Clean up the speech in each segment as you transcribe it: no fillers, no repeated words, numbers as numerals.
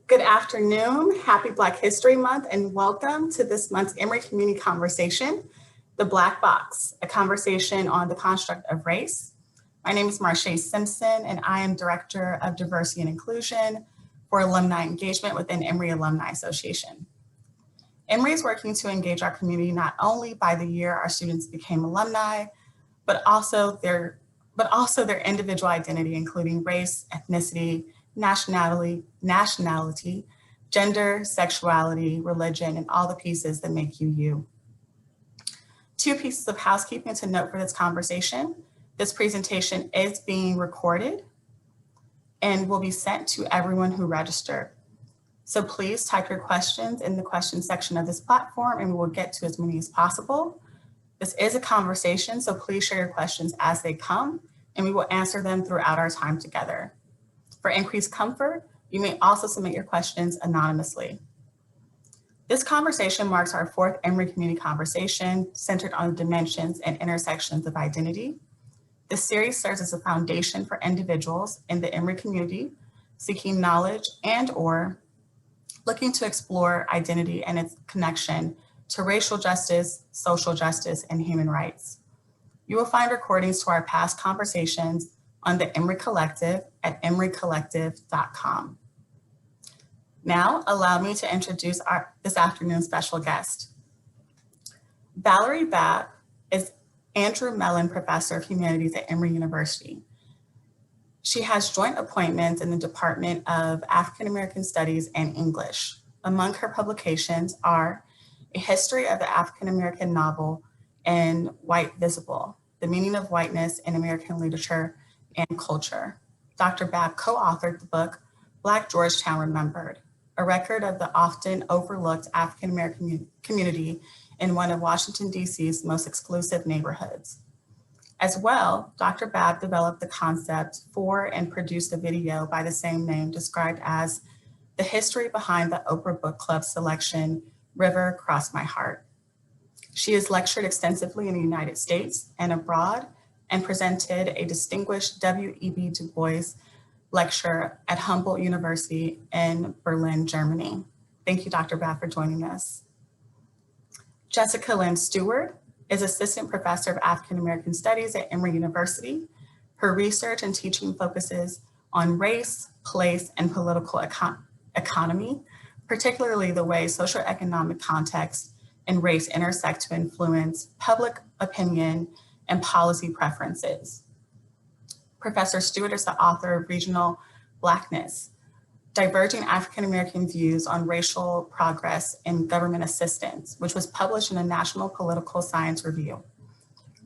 Good afternoon, happy Black History Month, and welcome to this month's Emory Community Conversation, The Black Box, a conversation on the construct of race. My name is Marche Simpson, and I am Director of Diversity and Inclusion for Alumni Engagement within Emory Alumni Association. Emory is working to engage our community not only by the year our students became alumni, but also their individual identity, including race, ethnicity, nationality, gender, sexuality, religion, and all the pieces that make you you. Two pieces of housekeeping to note for this conversation. This presentation is being recorded and will be sent to everyone who registered. So please type your questions in the question section of this platform and we will get to as many as possible. This is a conversation, so please share your questions as they come and we will answer them throughout our time together. For increased comfort, you may also submit your questions anonymously. This conversation marks our fourth Emory Community Conversation centered on dimensions and intersections of identity. This series serves as a foundation for individuals in the Emory community seeking knowledge and/or looking to explore identity and its connection to racial justice, social justice, and human rights. You will find recordings to our past conversations on the Emory Collective at emorycollective.com. Now, allow me to introduce this afternoon's special guest. Valerie Babb is Andrew Mellon Professor of Humanities at Emory University. She has joint appointments in the Department of African American Studies and English. Among her publications are A History of the African American Novel and White Visible, The Meaning of Whiteness in American Literature and Culture. Dr. Babb co-authored the book, Black Georgetown Remembered, a record of the often overlooked African American community in one of Washington, D.C.'s most exclusive neighborhoods. As well, Dr. Babb developed the concept for and produced a video by the same name described as the history behind the Oprah Book Club selection, River Crossed My Heart. She has lectured extensively in the United States and abroad and presented a distinguished W.E.B. Du Bois lecture at Humboldt University in Berlin, Germany. Thank you, Dr. Babb, for joining us. Jessica Lynn Stewart is Assistant Professor of African American Studies at Emory University. Her research and teaching focuses on race, place, and political economy, particularly the way socioeconomic context and race intersect to influence public opinion and policy preferences. Professor Stewart is the author of Regional Blackness, Diverging African American Views on Racial Progress in Government Assistance, which was published in the National Political Science Review.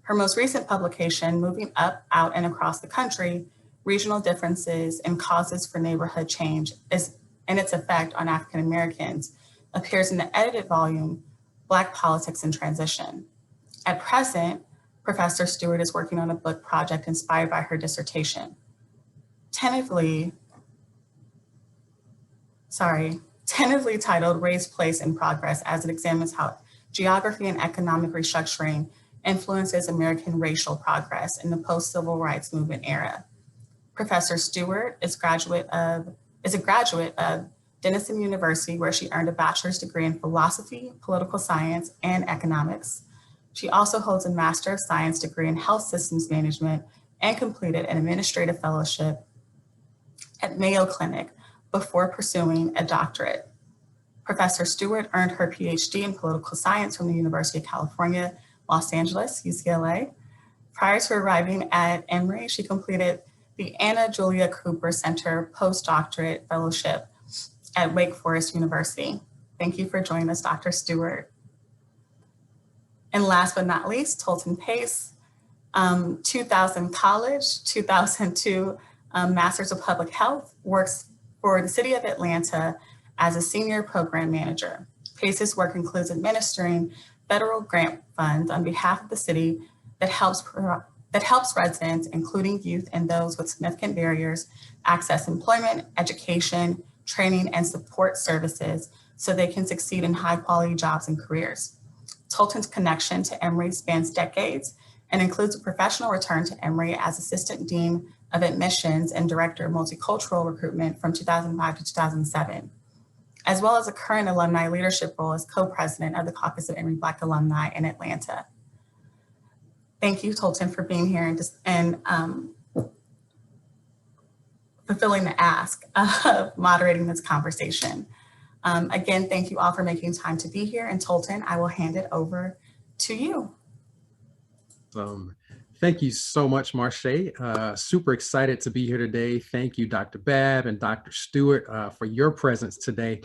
Her most recent publication, Moving Up, Out, and Across the Country, Regional Differences and Causes for Neighborhood Change and its Effect on African Americans, appears in the edited volume, Black Politics in Transition. At present, Professor Stewart is working on a book project inspired by her dissertation, tentatively titled Race, Place, and Progress, as it examines how geography and economic restructuring influences American racial progress in the post-civil rights movement era. Professor Stewart is a graduate of Denison University, where she earned a bachelor's degree in philosophy, political science, and economics. She also holds a Master of Science degree in Health Systems Management and completed an administrative fellowship at Mayo Clinic before pursuing a doctorate. Professor Stewart earned her PhD in political science from the University of California, Los Angeles, UCLA. Prior to arriving at Emory, she completed the Anna Julia Cooper Center postdoctorate fellowship at Wake Forest University. Thank you for joining us, Dr. Stewart. And last but not least, Tolton Pace, 2000 college, 2002 Masters of Public Health, works for the City of Atlanta as a senior program manager. Pace's work includes administering federal grant funds on behalf of the city that helps residents, including youth and those with significant barriers, access employment, education, training, and support services so they can succeed in high-quality jobs and careers. Tolton's connection to Emory spans decades and includes a professional return to Emory as Assistant Dean of Admissions and Director of Multicultural Recruitment from 2005 to 2007. as well as a current alumni leadership role as co-president of the Caucus of Emory Black Alumni in Atlanta. Thank you, Tolton, for being here and fulfilling the ask of moderating this conversation. Again, thank you all for making time to be here. And Tolton, I will hand it over to you. Thank you so much, Marche. Super excited to be here today. Thank you, Dr. Babb and Dr. Stewart, for your presence today.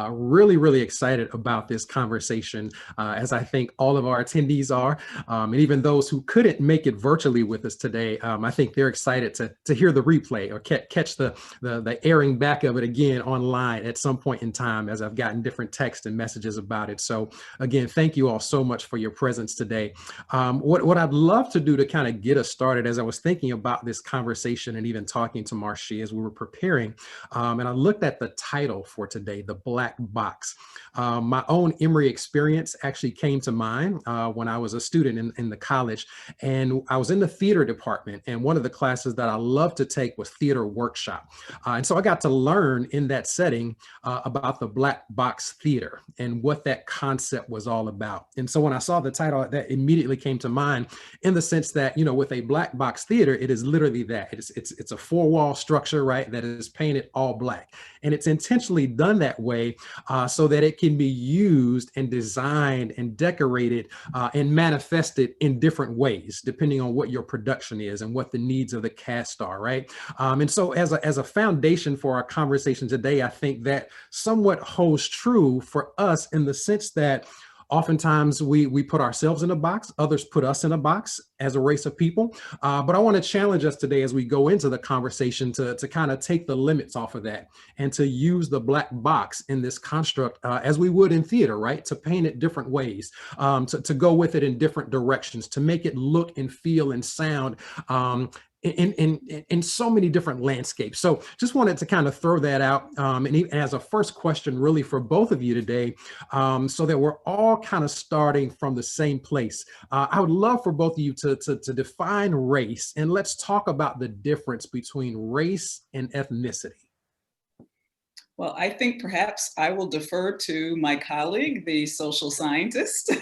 Really excited about this conversation, as I think all of our attendees are, and even those who couldn't make it virtually with us today. I think they're excited to hear the replay or catch the airing back of it again online at some point in time, as I've gotten different texts and messages about it. So again, thank you all so much for your presence today. What I'd love to do to kind of get us started, as I was thinking about this conversation and even talking to Marche as we were preparing, and I looked at the title for today, The Black Box. My own Emory experience actually came to mind when I was a student in the college, and I was in the theater department, and one of the classes that I loved to take was theater workshop. And so I got to learn in that setting about the Black Box Theater and what that concept was all about. And so when I saw the title, that immediately came to mind, in the sense that, you know, with a black box theater, it is literally that. It's a four-wall structure, right, that is painted all black. And it's intentionally done that way so that it can be used and designed and decorated and manifested in different ways, depending on what your production is and what the needs of the cast are, right? And so as a foundation for our conversation today, I think that somewhat holds true for us, in the sense that oftentimes we put ourselves in a box, others put us in a box as a race of people. But I want to challenge us today as we go into the conversation to kind of take the limits off of that and to use the black box in this construct as we would in theater, right? To paint it different ways, to go with it in different directions, to make it look and feel and sound in so many different landscapes. So just wanted to kind of throw that out, and as a first question really for both of you today, so that we're all kind of starting from the same place. I would love for both of you to define race, and let's talk about the difference between race and ethnicity. Well, I think perhaps I will defer to my colleague, the social scientist.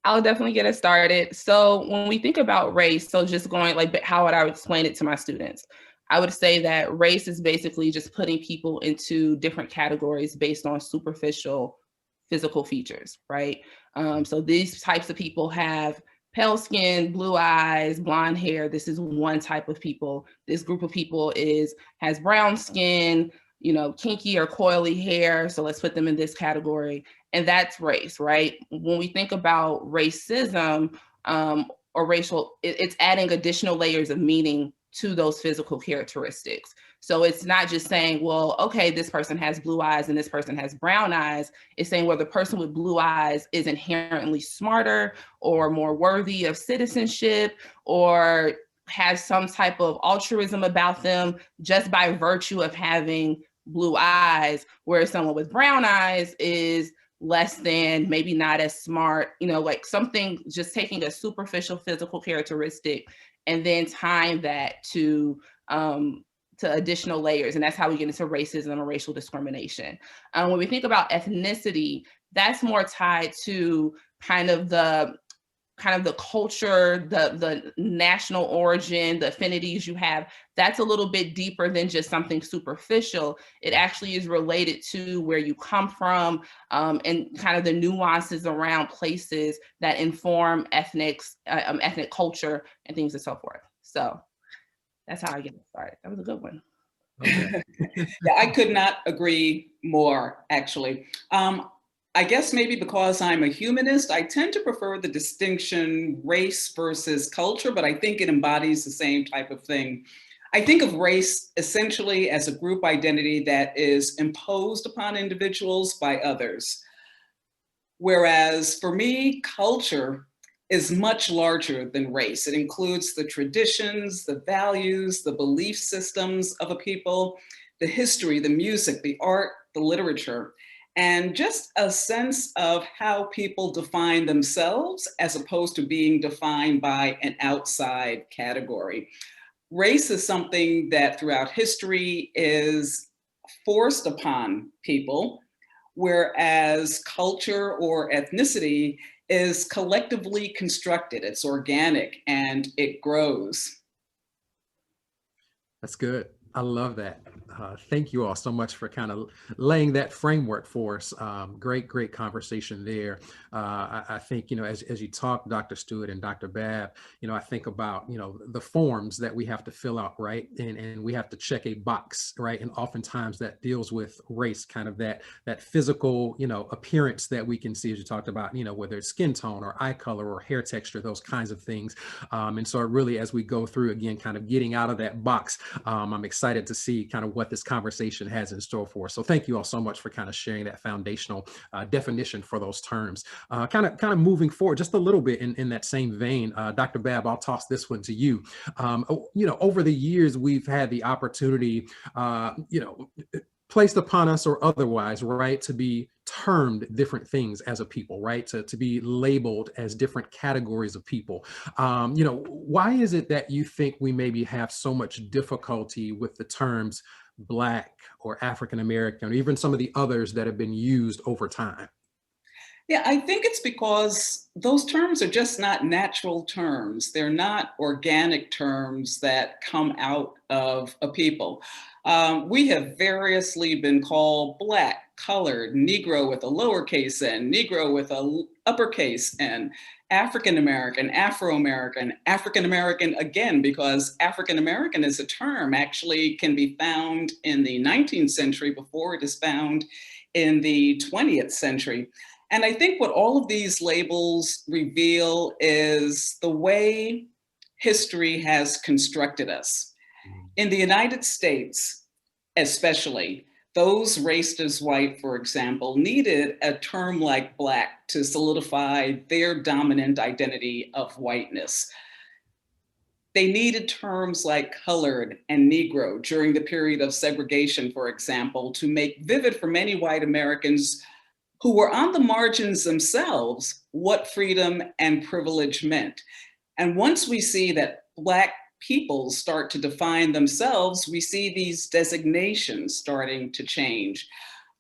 I'll definitely get us started. So when we think about race, so just going like, how would I explain it to my students? I would say that race is basically just putting people into different categories based on superficial physical features, right? So these types of people have pale skin, blue eyes, blonde hair. This is one type of people. This group of people has brown skin, you know, kinky or coily hair. So let's put them in this category. And that's race, right? When we think about racism or racial, it's adding additional layers of meaning to those physical characteristics. So it's not just saying, well, okay, this person has blue eyes and this person has brown eyes. It's saying, well, the person with blue eyes is inherently smarter or more worthy of citizenship, or has some type of altruism about them just by virtue of having blue eyes, whereas someone with brown eyes is less than, maybe not as smart, you know, like something, just taking a superficial physical characteristic and then tying that to additional layers. And that's how we get into racism and racial discrimination. When we think about ethnicity, that's more tied to kind of the culture, the national origin, the affinities you have. That's a little bit deeper than just something superficial. It actually is related to where you come from, and kind of the nuances around places that inform ethnic culture and things and so forth. So that's how I get it started. That was a good one. Okay. Yeah, I could not agree more, actually. I guess maybe because I'm a humanist, I tend to prefer the distinction race versus culture, but I think it embodies the same type of thing. I think of race essentially as a group identity that is imposed upon individuals by others. Whereas for me, culture is much larger than race. It includes the traditions, the values, the belief systems of a people, the history, the music, the art, the literature, and just a sense of how people define themselves as opposed to being defined by an outside category. race is something that throughout history is forced upon people, whereas culture or ethnicity is collectively constructed. It's organic and it grows. That's good. I love that. Thank you all so much for kind of laying that framework for us. Great conversation there. I think, as you talk, Dr. Stewart and Dr. Babb, I think about, the forms that we have to fill out, right? And we have to check a box, right? And oftentimes that deals with race, kind of that physical, appearance that we can see, as you talked about, whether it's skin tone or eye color or hair texture, those kinds of things. And so really, as we go through again, kind of getting out of that box, I'm excited to see kind of what this conversation has in store for us. So thank you all so much for kind of sharing that foundational definition for those terms. Kind of moving forward just a little bit in that same vein, Dr. Babb, I'll toss this one to you. Over the years, we've had the opportunity, placed upon us or otherwise, right, to be termed different things as a people, right, to be labeled as different categories of people. Why is it that you think we maybe have so much difficulty with the terms Black or African American, or even some of the others that have been used over time? Yeah, I think it's because those terms are just not natural terms. They're not organic terms that come out of a people. We have variously been called Black, colored, Negro with a lowercase n, Negro with a uppercase n, African American, Afro-American, African American again, because African American as a term actually can be found in the 19th century before it is found in the 20th century. And I think what all of these labels reveal is the way history has constructed us. In the United States, especially, those raised as white, for example, needed a term like Black to solidify their dominant identity of whiteness. They needed terms like colored and Negro during the period of segregation, for example, to make vivid for many white Americans who were on the margins themselves what freedom and privilege meant. And once we see that Black people start to define themselves, we see these designations starting to change.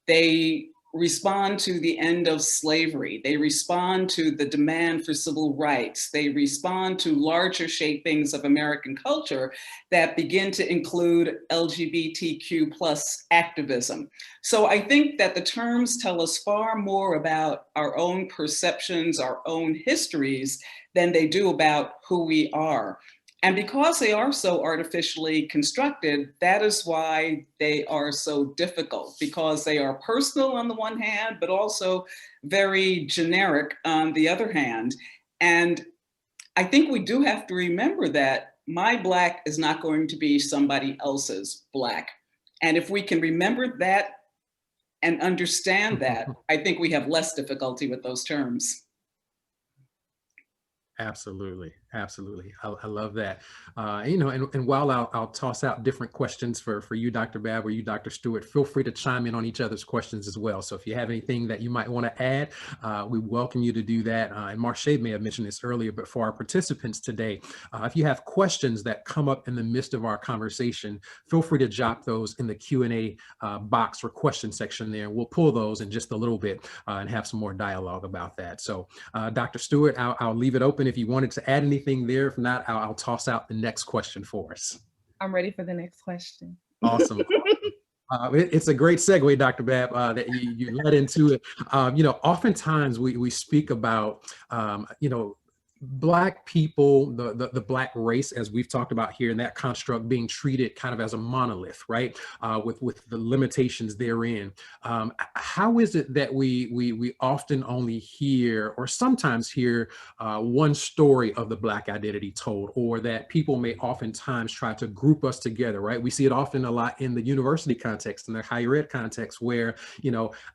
They respond to the end of slavery. They respond to the demand for civil rights. They respond to larger shapings of American culture that begin to include LGBTQ plus activism. So I think that the terms tell us far more about our own perceptions, our own histories, than they do about who we are. And because they are so artificially constructed, that is why they are so difficult, because they are personal on the one hand, but also very generic on the other hand. And I think we do have to remember that my Black is not going to be somebody else's Black. And if we can remember that and understand that, I think we have less difficulty with those terms. Absolutely. I love that. And while I'll toss out different questions for you, Dr. Babb, or you, Dr. Stewart, feel free to chime in on each other's questions as well. So if you have anything that you might want to add, we welcome you to do that. And Marche may have mentioned this earlier, but for our participants today, if you have questions that come up in the midst of our conversation, feel free to jot those in the Q&A box or question section there. We'll pull those in just a little bit and have some more dialogue about that. So Dr. Stewart, I'll leave it open if you wanted to add anything there. If not, I'll toss out the next question for us. I'm ready for the next question. Awesome. It's a great segue, Dr. Babb, that you led into it. Oftentimes we speak about, Black people, the Black race, as we've talked about here, and that construct being treated kind of as a monolith, right? With the limitations therein. How is it that we often only hear, or sometimes hear, one story of the Black identity told, or that people may oftentimes try to group us together, right? We see it often a lot in the university context, in the higher ed context, where,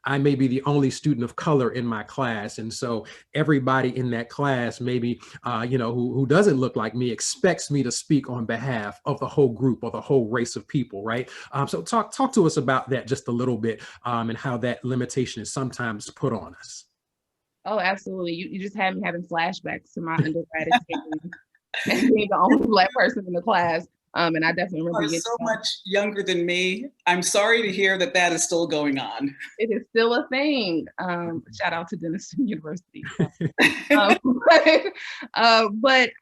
I may be the only student of color in my class. And so everybody in that class, maybe who doesn't look like me, expects me to speak on behalf of the whole group or the whole race of people, right? So talk to us about that just a little bit, and how that limitation is sometimes put on us. Oh, absolutely. You just had me having flashbacks to my undergrad experience and being the only Black person in the class. And I definitely remember You are getting so much younger than me. I'm sorry to hear that that is still going on. it is still a thing. Shout out to Denison University. But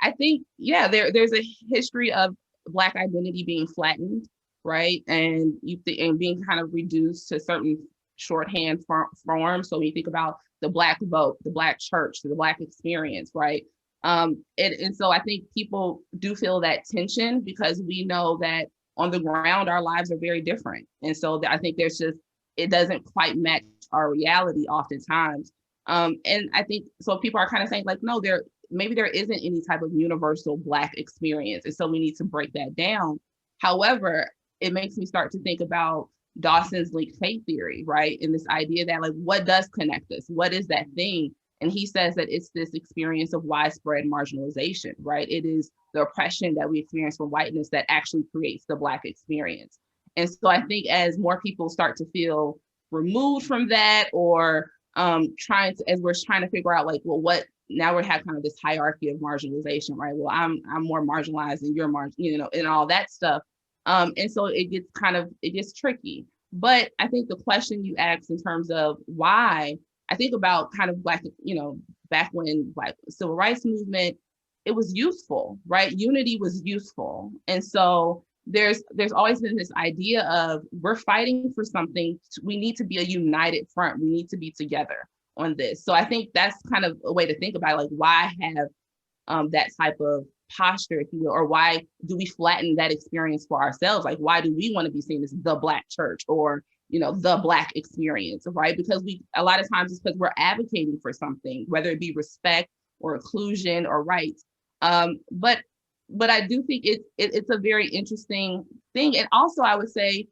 I think, yeah, there's a history of Black identity being flattened, right? And and being kind of reduced to certain shorthand forms. So when you think about the Black vote, the Black church, the Black experience, right? And so I think people do feel that tension because we know that on the ground, our lives are very different. And so I think it doesn't quite match our reality oftentimes. And I think, so people are kind of saying like, no, maybe there isn't any type of universal Black experience. And so we need to break that down. However, it makes me start to think about Dawson's linked fate theory, right? And this idea that like, what does connect us? What is that thing? And he says that it's this experience of widespread marginalization, right? It is the oppression that we experience from whiteness that actually creates the Black experience. And so I think as more people start to feel removed from that, or as we're trying to figure out like, well, now we have kind of this hierarchy of marginalization, right? Well, I'm more marginalized than you're and all that stuff. And so it gets tricky. But I think the question you asked in terms of why, I think about kind of Black, back when Black civil rights movement, it was useful, right? Unity was useful. And so there's always been this idea of we're fighting for something. We need to be a united front. We need to be together on this. So I think that's kind of a way to think about it, like why have that type of posture, if you will, or why do we flatten that experience for ourselves? Like, why do we want to be seen as the Black church or the Black experience, right? Because a lot of times it's because we're advocating for something, whether it be respect or inclusion or rights. But I do think it's a very interesting thing. And also I would say,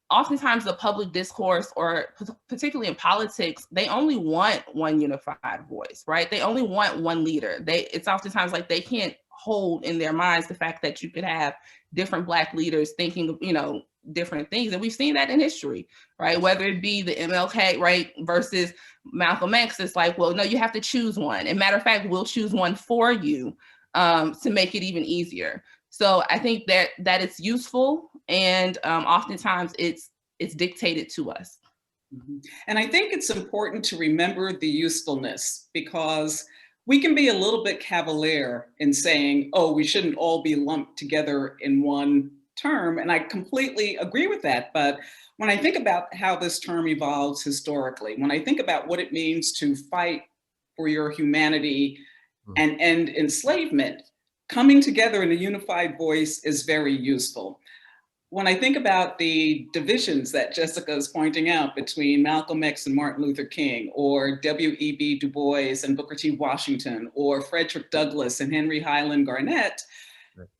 oftentimes the public discourse, or particularly in politics, they only want one unified voice, right? They only want one leader. It's oftentimes like they can't hold in their minds the fact that you could have different Black leaders thinking, different things. And we've seen that in history, right? Whether it be the MLK, right, versus Malcolm X, it's like, well, no, you have to choose one. And matter of fact, we'll choose one for you to make it even easier. So I think that it's useful, and oftentimes it's dictated to us. Mm-hmm. And I think it's important to remember the usefulness, because we can be a little bit cavalier in saying, oh, we shouldn't all be lumped together in one term. And I completely agree with that. But when I think about how this term evolves historically, when I think about what it means to fight for your humanity and end enslavement, coming together in a unified voice is very useful. When I think about the divisions that Jessica is pointing out between Malcolm X and Martin Luther King, or W.E.B. Du Bois and Booker T. Washington, or Frederick Douglass and Henry Highland Garnet,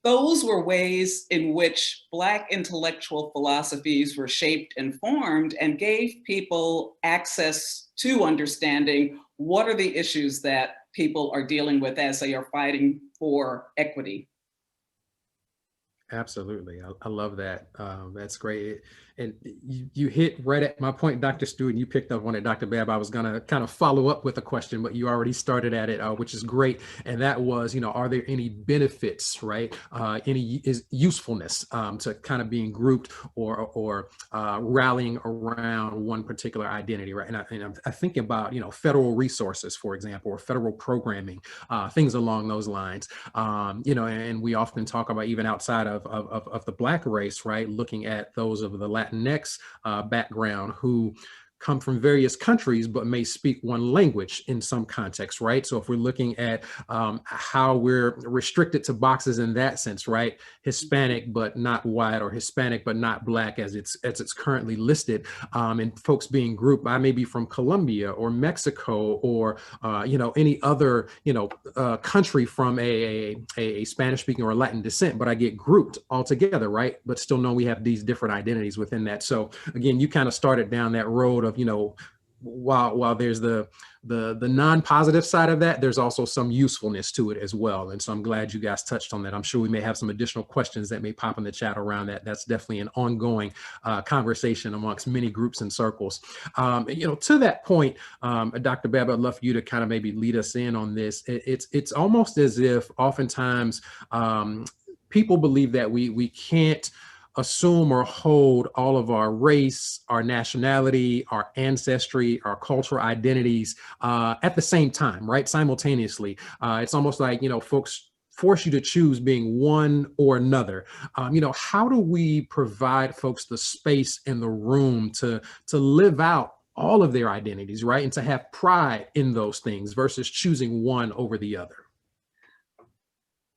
those were ways in which Black intellectual philosophies were shaped and formed and gave people access to understanding what are the issues that people are dealing with as they are fighting for equity. Absolutely. I love that. That's great. And you hit right at my point, Dr. Stewart, and you picked up on it, Dr. Babb. I was going to kind of follow up with a question, but you already started at it, which is great. And that was, are there any benefits, right? Any usefulness to kind of being grouped or rallying around one particular identity, right? And I think about, federal resources, for example, or federal programming, things along those lines. And we often talk about, even outside of the Black race, right? Looking at those of the Latinx background who come from various countries, but may speak one language in some context, right? So if we're looking at how we're restricted to boxes in that sense, right? Hispanic, but not white, or Hispanic, but not Black as it's currently listed, and folks being grouped, I may be from Colombia or Mexico or, any other, country from a Spanish speaking or Latin descent, but I get grouped all together, right? But still know we have these different identities within that. So again, you kind of started down that road of, while there's the non-positive side of that, there's also some usefulness to it as well. And so I'm glad you guys touched on that. I'm sure we may have some additional questions that may pop in the chat around that. That's definitely an ongoing conversation amongst many groups and circles. To that point, Dr. Babb, I'd love for you to kind of maybe lead us in on this. It's almost as if oftentimes people believe that we can't assume or hold all of our race, our nationality, our ancestry, our cultural identities at the same time, right? Simultaneously. It's almost like, folks force you to choose being one or another. How do we provide folks the space and the room to live out all of their identities, right? And to have pride in those things versus choosing one over the other?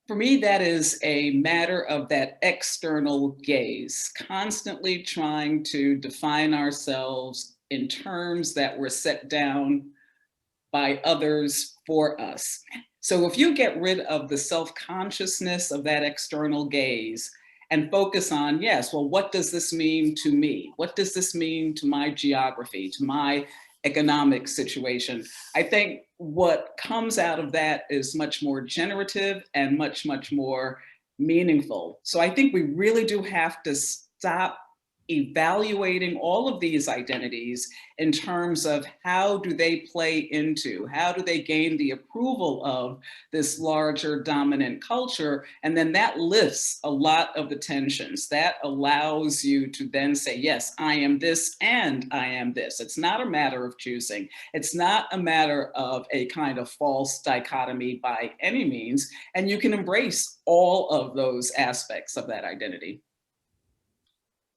For me, that is a matter of that external gaze, constantly trying to define ourselves in terms that were set down by others for us. So if you get rid of the self-consciousness of that external gaze and focus on, yes, well, what does this mean to me? What does this mean to my geography, to my economic situation? I think what comes out of that is much more generative and much, much more meaningful. So I think we really do have to stop evaluating all of these identities in terms of how do they play into, how do they gain the approval of this larger dominant culture? And then that lifts a lot of the tensions. That allows you to then say, yes, I am this and I am this. It's not a matter of choosing. It's not a matter of a kind of false dichotomy by any means. And you can embrace all of those aspects of that identity.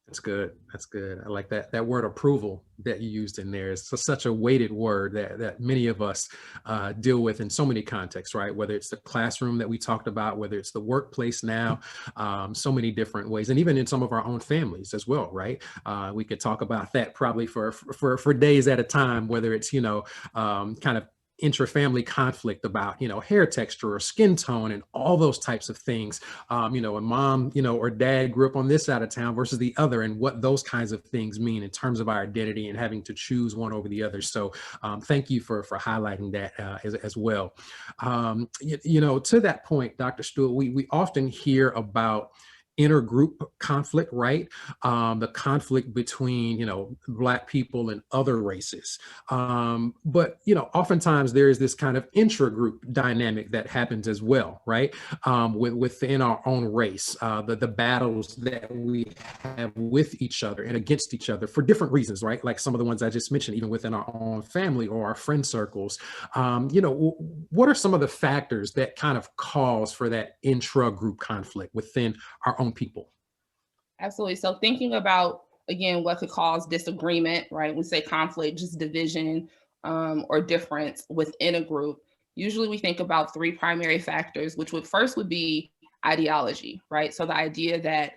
That's good. That's good. I like that word approval that you used in there. It's such a weighted word that many of us deal with in so many contexts, right? Whether it's the classroom that we talked about, whether it's the workplace now, so many different ways, and even in some of our own families as well, right? We could talk about that probably for days at a time, whether it's, kind of intra-family conflict about, hair texture or skin tone and all those types of things. A mom, or dad grew up on this side of town versus the other, and what those kinds of things mean in terms of our identity and having to choose one over the other. So thank you for highlighting that as well. To that point, Dr. Stewart, we often hear about intergroup conflict, right? The conflict between, Black people and other races. But, oftentimes there is this kind of intra-group dynamic that happens as well, right? Within our own race, the battles that we have with each other and against each other for different reasons, right? Like some of the ones I just mentioned, even within our own family or our friend circles. What are some of the factors that kind of cause for that intra-group conflict within our own people? Absolutely. So thinking about, again, what could cause disagreement, right? We say conflict, just division or difference within a group. Usually we think about three primary factors, which would be ideology, right? So the idea that,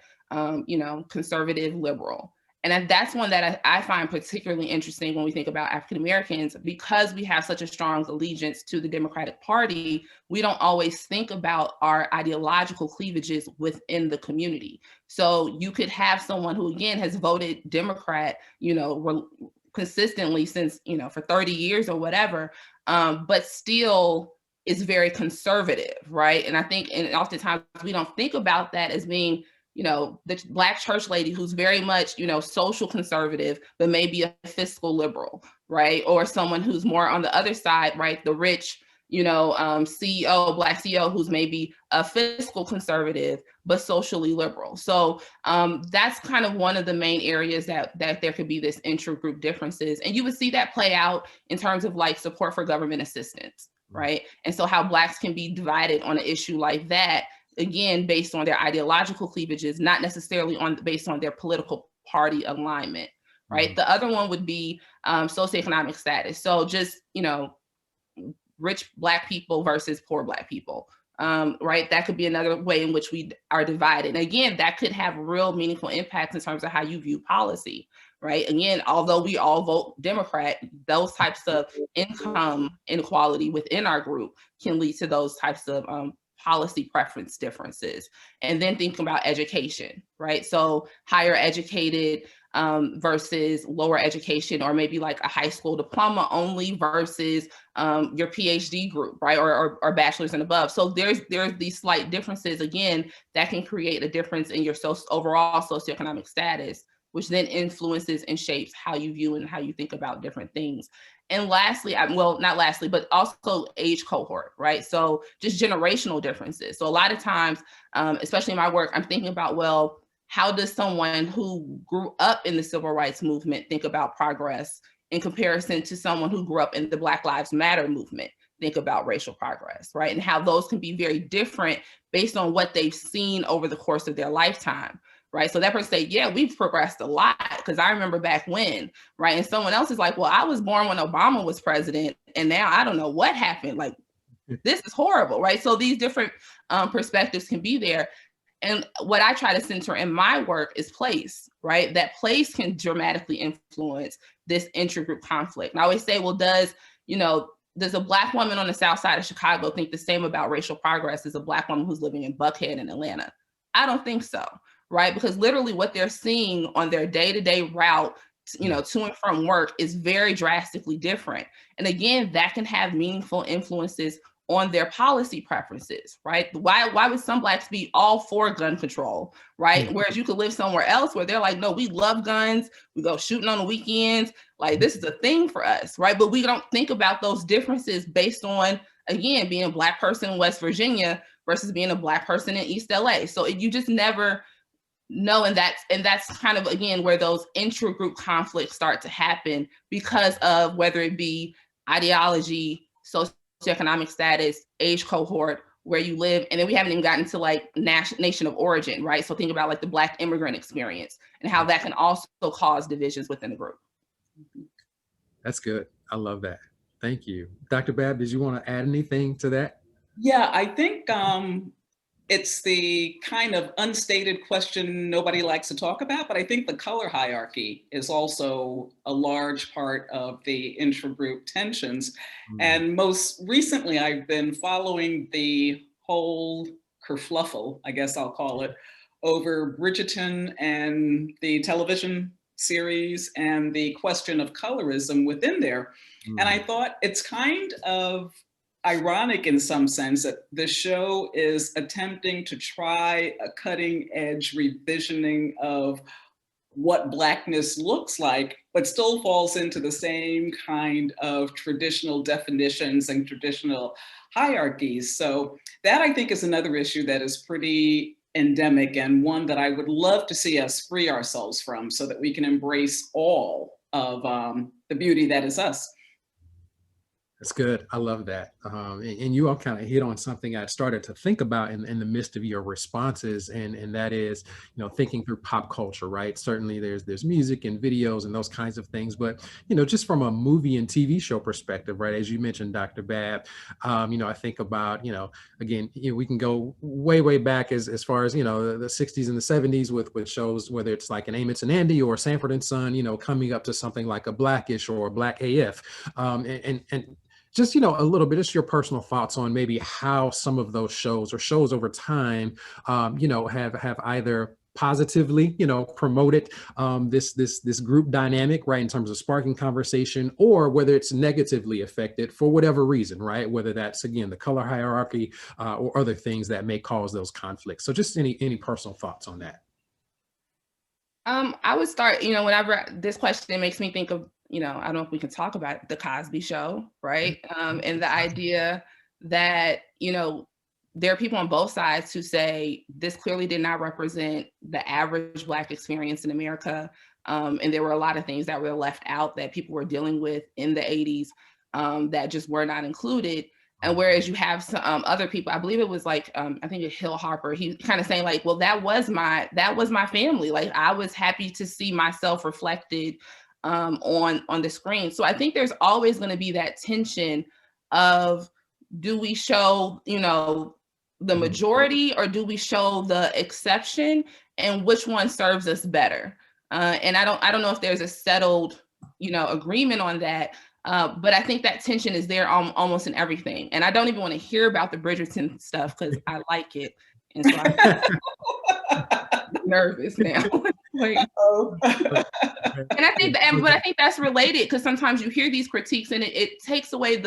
conservative, liberal. And that's one that I find particularly interesting when we think about African Americans, because we have such a strong allegiance to the Democratic Party. We don't always think about our ideological cleavages within the community. So you could have someone who, again, has voted Democrat, consistently since, for 30 years or whatever, but still is very conservative, right? And I think, and oftentimes we don't think about that as being, the Black church lady who's very much, social conservative, but maybe a fiscal liberal, right? Or someone who's more on the other side, right? The rich, CEO, Black CEO, who's maybe a fiscal conservative, but socially liberal. So that's kind of one of the main areas that there could be this intra-group differences. And you would see that play out in terms of like support for government assistance, right? And so how Blacks can be divided on an issue like that, again, based on their ideological cleavages, not necessarily based on their political party alignment, right? Mm-hmm. The other one would be socioeconomic status. So just, rich Black people versus poor Black people, right? That could be another way in which we are divided. And again, that could have real meaningful impacts in terms of how you view policy, right? Again, although we all vote Democrat, those types of income inequality within our group can lead to those types of policy preference differences. And then think about education, right? So higher educated versus lower education, or maybe like a high school diploma only versus your PhD group, right? Or bachelor's and above. So there's these slight differences, again, that can create a difference in your overall socioeconomic status. which then influences and shapes how you view and how you think about different things. And lastly, well, not lastly, but also age cohort, right? So just generational differences. So a lot of times, especially in my work, I'm thinking about, well, how does someone who grew up in the civil rights movement think about progress in comparison to someone who grew up in the Black Lives Matter movement think about racial progress, right? And how those can be very different based on what they've seen over the course of their lifetime, right? So that person say, yeah, we've progressed a lot because I remember back when, right? And someone else is like, well, I was born when Obama was president and now I don't know what happened. Like, this is horrible, right? So these different perspectives can be there. And what I try to center in my work is place, right? That place can dramatically influence this intergroup conflict. And I always say, well, does a Black woman on the South Side of Chicago think the same about racial progress as a Black woman who's living in Buckhead in Atlanta? I don't think so, right? Because literally what they're seeing on their day-to-day route, to and from work is very drastically different. And again, that can have meaningful influences on their policy preferences, right? Why would some Blacks be all for gun control, right? Yeah. Whereas you could live somewhere else where they're like, no, we love guns. We go shooting on the weekends. Like, this is a thing for us, right? But we don't think about those differences based on, again, being a Black person in West Virginia versus being a Black person in East LA. So you just never know. And that's kind of, again, where those intra-group conflicts start to happen because of whether it be ideology, socioeconomic status, age cohort, where you live. And then we haven't even gotten to like nation of origin, right? So think about like the Black immigrant experience and how that can also cause divisions within the group. That's good. I love that. Thank you. Dr. Babb, did you want to add anything to that? Yeah, I think it's the kind of unstated question nobody likes to talk about, but I think the color hierarchy is also a large part of the intragroup tensions. And most recently, I've been following the whole kerfluffle, I guess I'll call it, over Bridgerton and the television series and the question of colorism within there. And I thought it's kind of ironic in some sense that the show is attempting to try a cutting edge revisioning of what Blackness looks like, but still falls into the same kind of traditional definitions and traditional hierarchies. So that, I think, is another issue that is pretty endemic and one that I would love to see us free ourselves from so that we can embrace all of the beauty that is us. That's good. I love that. And you all kind of hit on something I started to think about in the midst of your responses, and that is, thinking through pop culture, right? Certainly there's music and videos and those kinds of things, but, just from a movie and TV show perspective, right? As you mentioned, Dr. Babb, I think about, again, we can go way back as far as, the 60s and the 70s with shows, whether it's like an Amos and Andy or Sanford and Son, coming up to something like a Blackish or Black AF. And just, a little bit, just your personal thoughts on maybe how some of those shows over time, have either positively, promoted this group dynamic, right, in terms of sparking conversation, or whether it's negatively affected for whatever reason, right? Whether that's, again, the color hierarchy or other things that may cause those conflicts. So just any personal thoughts on that? I would start, whenever this question makes me think of, I don't know if we can talk about the Cosby Show, right? And the idea that, there are people on both sides who say this clearly did not represent the average Black experience in America. And there were a lot of things that were left out that people were dealing with in the 80s that just were not included. And whereas you have some other people, I believe it was like, I think Hill Harper, he kind of saying like, well, that was my family. Like, I was happy to see myself reflected on the screen. So I think there's always going to be that tension of, do we show, the majority, or do we show the exception, and which one serves us better? And I don't know if there's a settled, agreement on that. But I think that tension is there almost in everything. And I don't even want to hear about the Bridgerton stuff because I like it. And so I'm nervous now. Like, and I think but I think that's related, because sometimes you hear these critiques and it takes away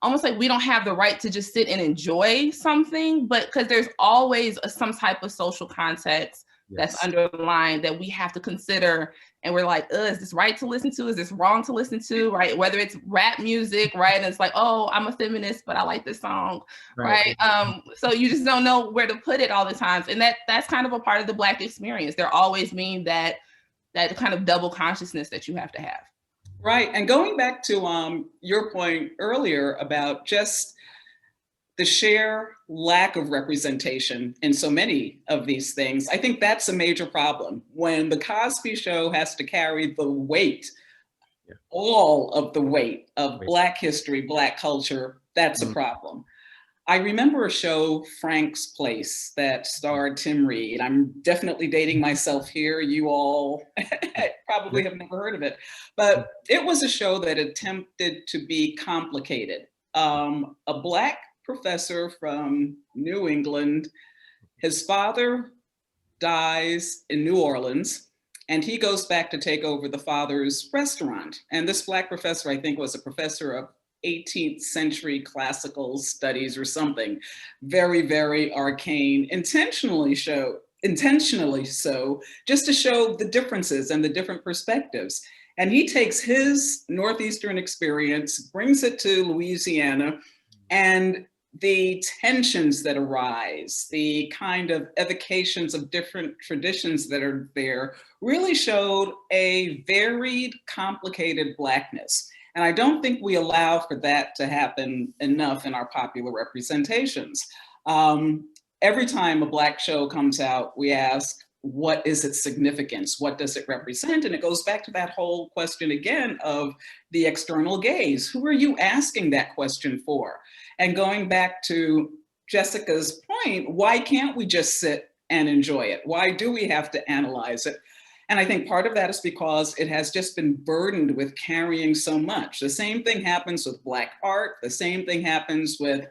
almost like we don't have the right to just sit and enjoy something, but because there's always some type of social context that's Yes. underlying that we have to consider. And we're like, is this right to listen to? Is this wrong to listen to? Right? Whether it's rap music, right? And it's like, oh, I'm a feminist, but I like this song, right? So you just don't know where to put it all the times. And that's kind of a part of the Black experience. There always being that kind of double consciousness that you have to have. Right. And going back to your point earlier about just the sheer lack of representation in so many of these things, I think that's a major problem. When the Cosby Show has to carry the weight, all of the weight of Black history, Black culture, that's a problem. I remember a show, Frank's Place, that starred Tim Reed. I'm definitely dating myself here. You all probably have never heard of it. But it was a show that attempted to be complicated. A Black professor from New England, his father dies in New Orleans, and he goes back to take over the father's restaurant. And this Black professor, I think, was a professor of 18th century classical studies or something, very, very arcane, intentionally so, just to show the differences and the different perspectives. And he takes his Northeastern experience, brings it to Louisiana, and the tensions that arise, the kind of evocations of different traditions that are there really showed a varied, complicated Blackness. And I don't think we allow for that to happen enough in our popular representations. Every time a Black show comes out, we ask, what is its significance? What does it represent? And it goes back to that whole question again of the external gaze. Who are you asking that question for? And going back to Jessica's point, why can't we just sit and enjoy it? Why do we have to analyze it? And I think part of that is because it has just been burdened with carrying so much. The same thing happens with Black art. The same thing happens with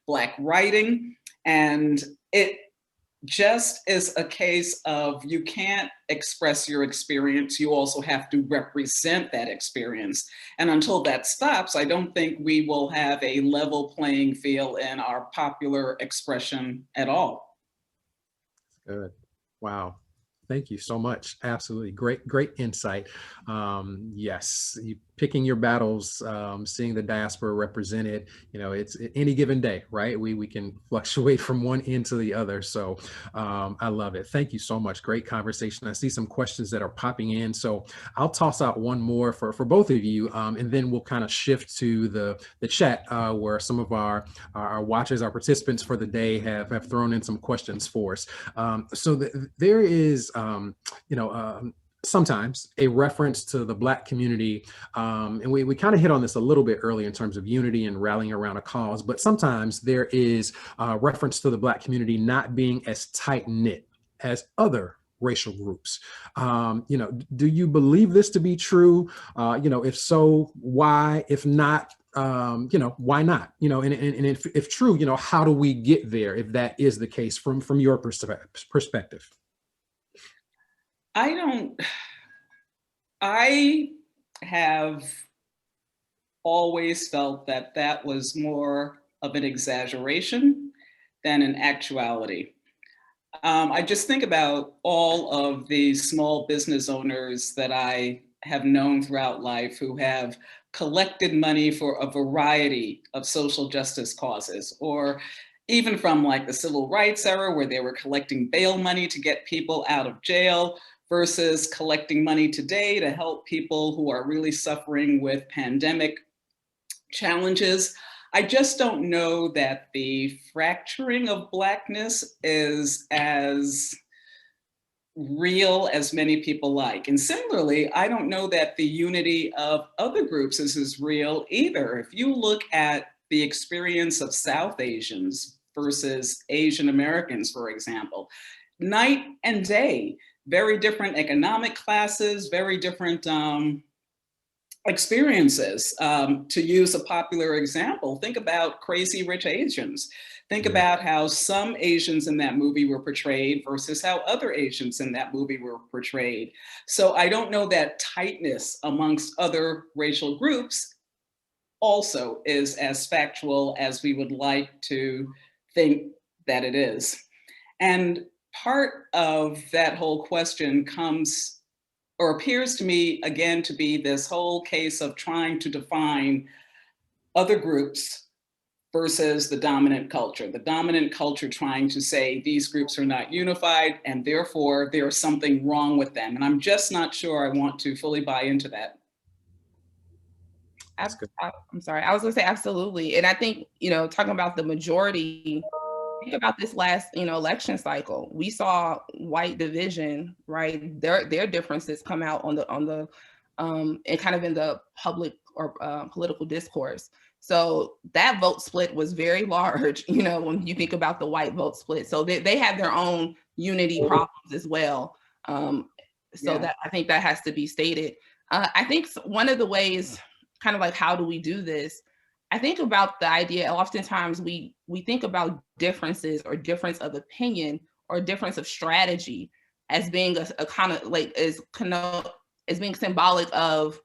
Black writing. And it just is a case of you can't express your experience. You also have to represent that experience. And until that stops, I don't think we will have a level playing field in our popular expression at all. Good. Wow. Thank you so much. Absolutely. Great insight. Yes, picking your battles, seeing the diaspora represented, it's any given day, right? We can fluctuate from one end to the other. So I love it. Thank you so much. Great conversation. I see some questions that are popping in. So I'll toss out one more for both of you, and then we'll kind of shift to the chat where some of our watchers, our participants for the day have thrown in some questions for us. There is sometimes a reference to the Black community, and we kind of hit on this a little bit earlier in terms of unity and rallying around a cause, but sometimes there is reference to the Black community not being as tight-knit as other racial groups. Do you believe this to be true? If so, why? If not, why not? And if true, how do we get there if that is the case from your perspective? I have always felt that was more of an exaggeration than an actuality. I just think about all of the small business owners that I have known throughout life who have collected money for a variety of social justice causes, or even from like the civil rights era where they were collecting bail money to get people out of jail, versus collecting money today to help people who are really suffering with pandemic challenges. I just don't know that the fracturing of Blackness is as real as many people like. And similarly, I don't know that the unity of other groups is as real either. If you look at the experience of South Asians versus Asian Americans, for example, night and day, very different economic classes, very different experiences. To use a popular example, think about Crazy Rich Asians. Think about how some Asians in that movie were portrayed versus how other Asians in that movie were portrayed. So I don't know that tightness amongst other racial groups also is as factual as we would like to think that it is. And part of that whole question comes or appears to me again to be this whole case of trying to define other groups versus the dominant culture. The dominant culture trying to say these groups are not unified and therefore there's something wrong with them. And I'm just not sure I want to fully buy into that. I'm sorry, I was gonna say absolutely. And I think, talking about the majority, think about this last, election cycle. We saw white division, right? Their differences come out on the and kind of in the public or political discourse. So that vote split was very large, when you think about the white vote split. So they have their own unity problems as well. That I think that has to be stated. I think one of the ways, kind of like, how do we do this? I think about the idea, oftentimes we think about differences or difference of opinion or difference of strategy as being a kind of like, as being symbolic of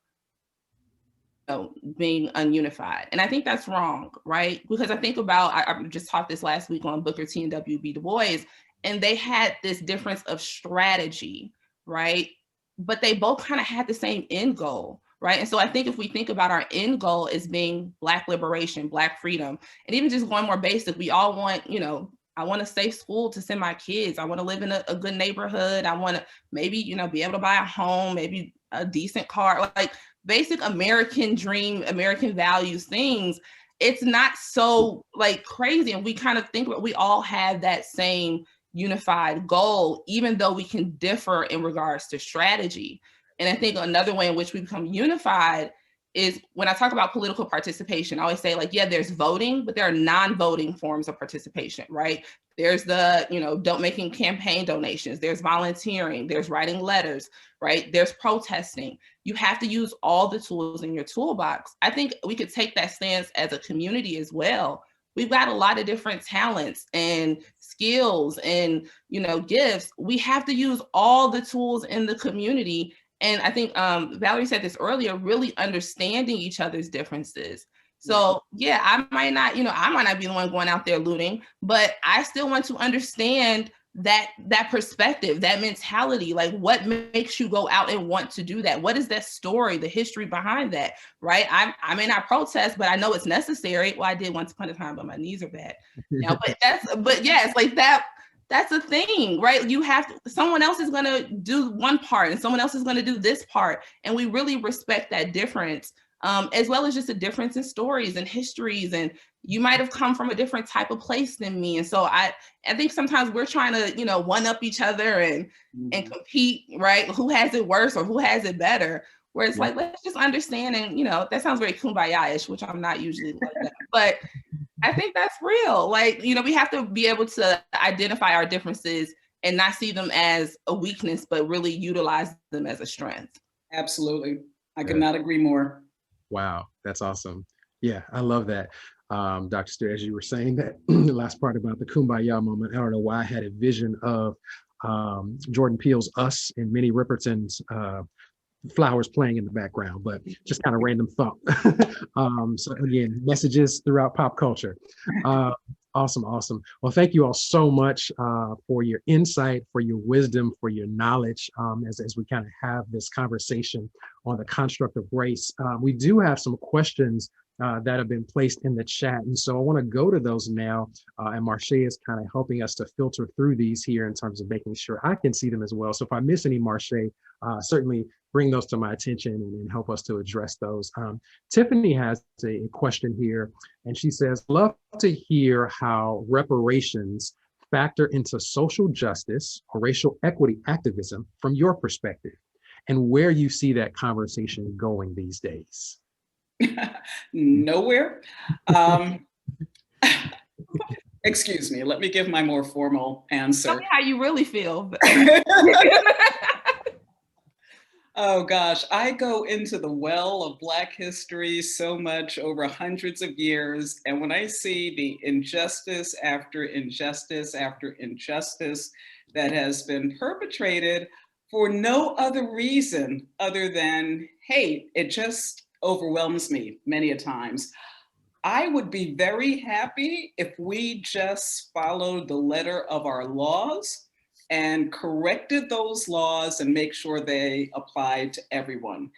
being ununified. And I think that's wrong, right? Because I think about, I just taught this last week on Booker T and W.B. Du Bois, and they had this difference of strategy, right? But they both kind of had the same end goal, right? And so I think if we think about our end goal as being Black liberation, Black freedom, and even just going more basic, we all want, I want a safe school to send my kids. I want to live in a good neighborhood. I want to maybe, be able to buy a home, maybe a decent car, like basic American dream, American values things. It's not so like crazy. And we kind of think we all have that same unified goal, even though we can differ in regards to strategy. And I think another way in which we become unified is when I talk about political participation, I always say like, yeah, there's voting, but there are non-voting forms of participation, right? There's the, making campaign donations, there's volunteering, there's writing letters, right? There's protesting. You have to use all the tools in your toolbox. I think we could take that stance as a community as well. We've got a lot of different talents and skills and, gifts. We have to use all the tools in the community. And I think Valerie said this earlier, really understanding each other's differences. So yeah, I might not be the one going out there looting, but I still want to understand that perspective, that mentality, like what makes you go out and want to do that? What is that story, the history behind that, right? I may not protest, but I know it's necessary. Well, I did once upon a time, but my knees are bad now. But yeah, it's like that. That's a thing, right? Someone else is going to do one part and someone else is going to do this part. And we really respect that difference, as well as just a difference in stories and histories. And you might have come from a different type of place than me. And so I think sometimes we're trying to, one up each other and compete, right? Who has it worse or who has it better? Where it's like, let's just understand. And, that sounds very kumbaya-ish, which I'm not usually like that. But I think that's real. Like, we have to be able to identify our differences and not see them as a weakness, but really utilize them as a strength. Absolutely. I could not agree more. Wow, that's awesome. Yeah, I love that. Dr. Stewart, as you were saying that the last part about the kumbaya moment, I don't know why I had a vision of Jordan Peele's Us and Minnie Riperton's flowers playing in the background, but just kind of random thought. So again, messages throughout pop culture. Awesome. Well, thank you all so much for your insight, for your wisdom, for your knowledge as we kind of have this conversation on the construct of race. We do have some questions that have been placed in the chat. And so I want to go to those now. And Marche is kind of helping us to filter through these here in terms of making sure I can see them as well. So if I miss any, Marche, certainly bring those to my attention and help us to address those. Tiffany has a question here, and she says, love to hear how reparations factor into social justice or racial equity activism from your perspective, and where you see that conversation going these days. Nowhere. Excuse me, let me give my more formal answer. Tell me how you really feel. Oh gosh, I go into the well of Black history so much over hundreds of years. And when I see the injustice after injustice after injustice that has been perpetrated for no other reason other than hate, it just overwhelms me many a times. I would be very happy if we just followed the letter of our laws and corrected those laws and make sure they applied to everyone.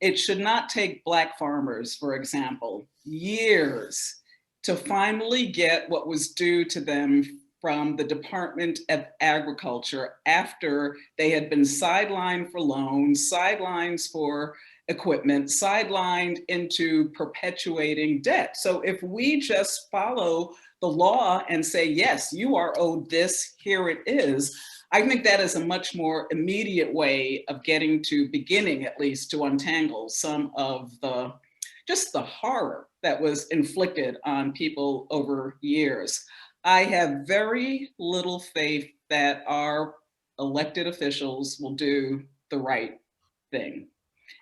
It should not take Black farmers, for example, years to finally get what was due to them from the Department of Agriculture after they had been sidelined for loans, sidelined for equipment, sidelined into perpetuating debt. So if we just follow the law and say, yes, you are owed this, here it is, I think that is a much more immediate way of beginning at least to untangle some of just the horror that was inflicted on people over years. I have very little faith that our elected officials will do the right thing.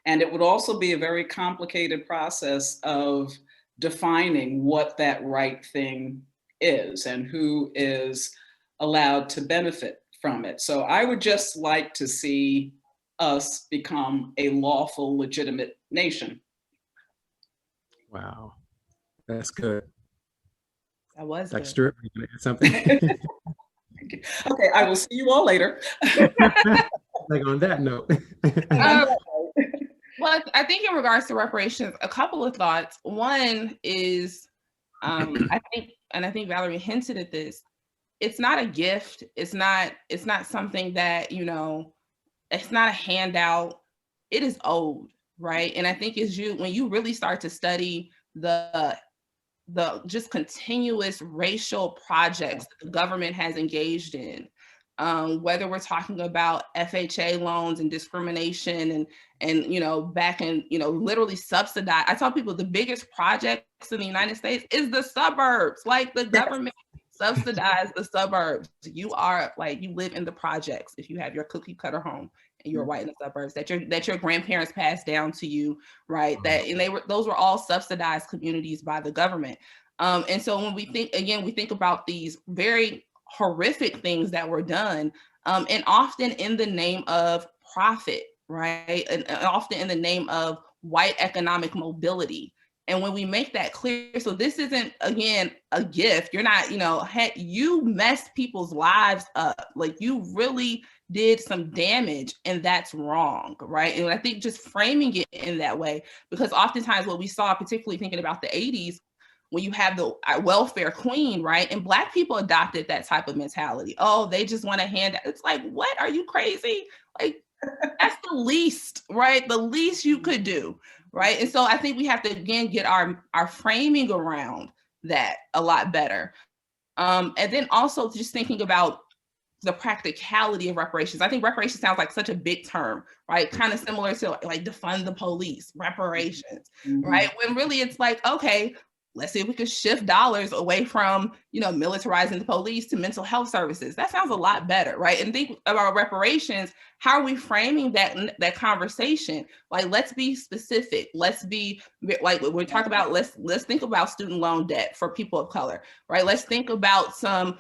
And it would also be a very complicated process of defining what that right thing is and who is allowed to benefit from it. So I would just like to see us become a lawful, legitimate nation. Wow, that's good. That was Dr. good. Stewart, you gonna add something? Okay, I will see you all later. Like on that note. Well, I think in regards to reparations, a couple of thoughts. One is, I think Valerie hinted at this. It's not a gift. It's not something that, it's not a handout. It is owed, right? And I think when you really start to study the just continuous racial projects that the government has engaged in, whether we're talking about FHA loans and discrimination and back in, literally subsidized. I tell people the biggest projects in the United States is the suburbs. Like the government subsidized the suburbs. You live in the projects if you have your cookie cutter home and you're white in the suburbs that your grandparents passed down to you, right? Those were all subsidized communities by the government. And so when we think about these very horrific things that were done, and often in the name of profit, right? And often in the name of white economic mobility. And when we make that clear, so this isn't, again, a gift. You're not, you messed people's lives up. Like you really did some damage and that's wrong, right? And I think just framing it in that way, because oftentimes what we saw, particularly thinking about the 80s, when you have the welfare queen, right? And Black people adopted that type of mentality. Oh, they just want to hand out. It's like, what? Are you crazy? Like, that's the least, right? The least you could do, right? And so I think we have to, again, get our framing around that a lot better. And then also just thinking about the practicality of reparations. I think reparations sounds like such a big term, right? Kind of similar to like defund the police, reparations, right? When really it's like, okay, let's see if we could shift dollars away from, militarizing the police to mental health services. That sounds a lot better, right? And think about reparations. How are we framing that conversation? Like, let's be specific. Let's be like we're talking about. Let's think about student loan debt for people of color, right? Let's think about some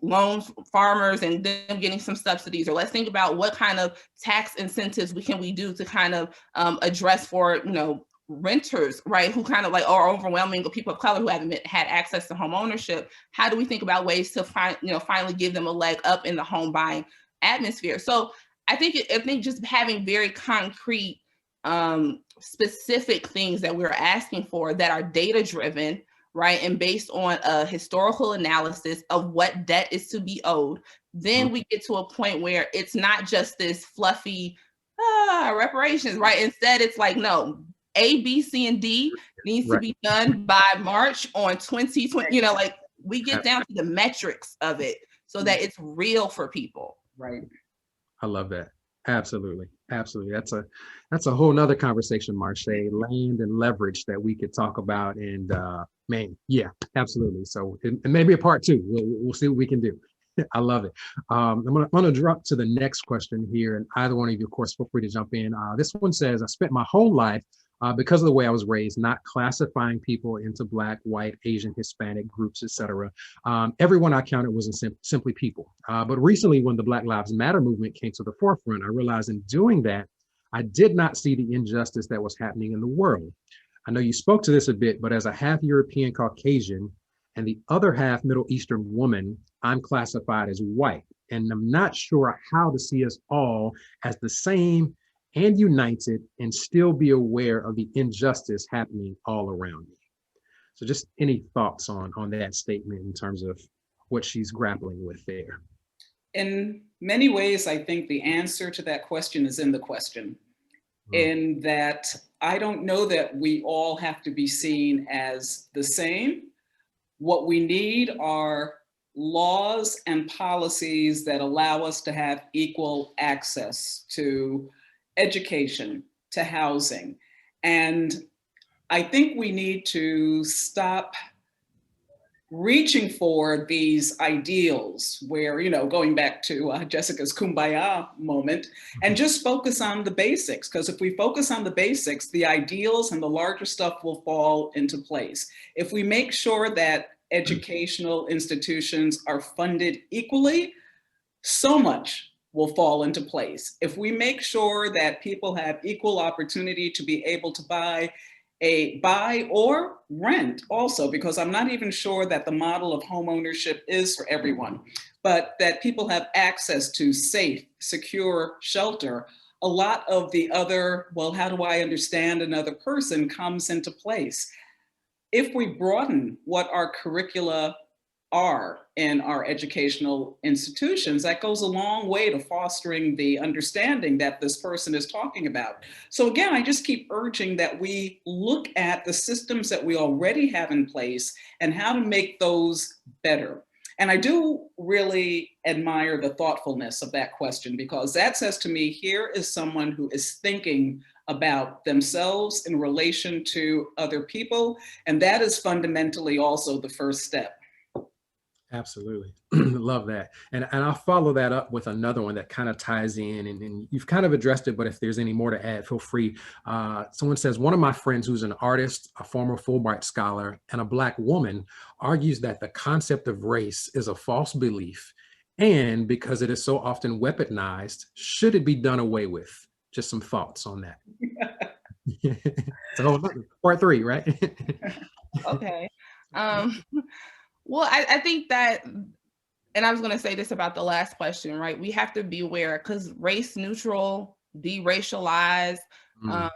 loans, farmers, and them getting some subsidies. Or let's think about what kind of tax incentives we can do to kind of address for renters, right, who kind of are overwhelming people of color who haven't had access to home ownership. How do we think about ways to finally give them a leg up in the home buying atmosphere? So I think just having very concrete, specific things that we're asking for that are data driven, right, and based on a historical analysis of what debt is to be owed, then we get to a point where it's not just this fluffy reparations, right? Instead, it's like, no, A, B, C, and D needs to be done by March on 2020. We get down to the metrics of it so that it's real for people. Right. I love that. Absolutely. Absolutely. That's a whole nother conversation, Marche, land and leverage that we could talk about. And yeah, absolutely. So and maybe a part two. We'll see what we can do. I love it. I'm gonna drop to the next question here, and either one of you, of course, feel free to jump in. This one says, I spent my whole life because of the way I was raised, not classifying people into Black, white, Asian, Hispanic groups, etc. Everyone I counted was simply people. But recently, when the Black Lives Matter movement came to the forefront, I realized in doing that, I did not see the injustice that was happening in the world. I know you spoke to this a bit, but as a half European Caucasian, and the other half Middle Eastern woman, I'm classified as white. And I'm not sure how to see us all as the same and united and still be aware of the injustice happening all around me. So just any thoughts on that statement in terms of what she's grappling with there? In many ways, I think the answer to that question is in the question, in that I don't know that we all have to be seen as the same. What we need are laws and policies that allow us to have equal access to education, to housing. And I think we need to stop reaching for these ideals where, going back to Jessica's kumbaya moment, and just focus on the basics. Because if we focus on the basics, the ideals and the larger stuff will fall into place. If we make sure that educational institutions are funded equally, so much will fall into place. If we make sure that people have equal opportunity to be able to buy or rent also, because I'm not even sure that the model of home ownership is for everyone, but that people have access to safe, secure shelter, a lot of the other, well, how do I understand another person comes into place. If we broaden what our curricula are in our educational institutions, that goes a long way to fostering the understanding that this person is talking about. So again, I just keep urging that we look at the systems that we already have in place and how to make those better. And I do really admire the thoughtfulness of that question, because that says to me, here is someone who is thinking about themselves in relation to other people. And that is fundamentally also the first step. Absolutely. Love that. And I'll follow that up with another one that kind of ties in, and you've kind of addressed it, but if there's any more to add, feel free. Someone says, one of my friends who's an artist, a former Fulbright scholar, and a Black woman argues that the concept of race is a false belief. And because it is so often weaponized, should it be done away with? Just some thoughts on that. So part 3, right? Okay. Well, I think that, and I was going to say this about the last question, right? We have to be aware, because race neutral, deracialized, I